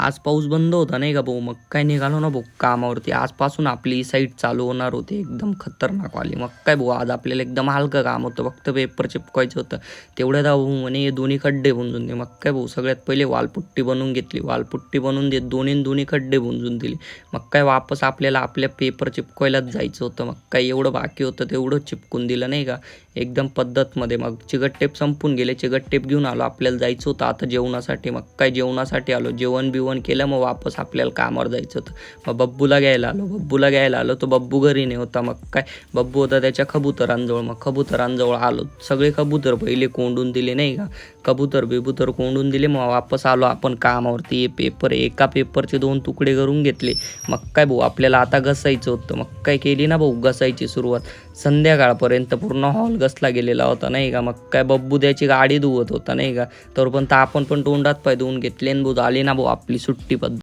आज पाऊस बंद होता नाही का भाऊ, मग काय निघालो ना भाऊ कामावरती. आजपासून आपली साईट चालू होणार होती एकदम खतरनाक वाली. मग काय भाऊ आज आपल्याला एकदम हलकं काम होतं, फक्त पेपर चिपकायचं होतं. तेवढ्यात भाऊ म्हणे दोन्ही खड्डे बुंजून दे. मग काय भाऊ सगळ्यात पहिले वालपुट्टी बनवून घेतली. वालपुट्टी बनवून देत दोन्ही खड्डे बुंजून दिले. मग काय वापस आपल्याला आपल्या पेपर चिपकायलाच जायचं होतं. मग काय एवढं बाकी होतं तेवढं चिपकून दिलं नाही का एकदम पद्धतमध्ये. मग चिकट टेप संपून गेले, चिकट टेप घेऊन आलो. आपल्याला जायचं होतं आता जेवणासाठी. मग काय जेवणासाठी आलो, जेवण बिवण केलं. मग वापस आपल्याला कामावर जायचं होतं. मग बब्बूला घ्यायला आलो. तो बब्बू घरी नाही होता. मग काय बब्बू होता त्याच्या कबुतरांजवळ. मग कबुतरांजवळ आलो. सगळे कबूतर पहिले कोंडून दिले नाही का, कबूतर बिबूतर कोंडून दिले. मग वापस आलो आपण कामावरती. पेपर एका पेपरचे 2 तुकडे करून घेतले. मग काय भाऊ आपल्याला आता घसायचं होतं. मग काय केली ना भाऊ घसायची सुरुवात. संध्याकाळपर्यंत पूर्ण हॉल घसला गेलेला होता नाही का. मग काय बब्बू त्याची गाडी धुवत होता नाही का, तर पण आपण पण तोंडात पाय धुवून घेतले. भाऊ झाली ना भाऊ आपली सुट्टी पद्धत.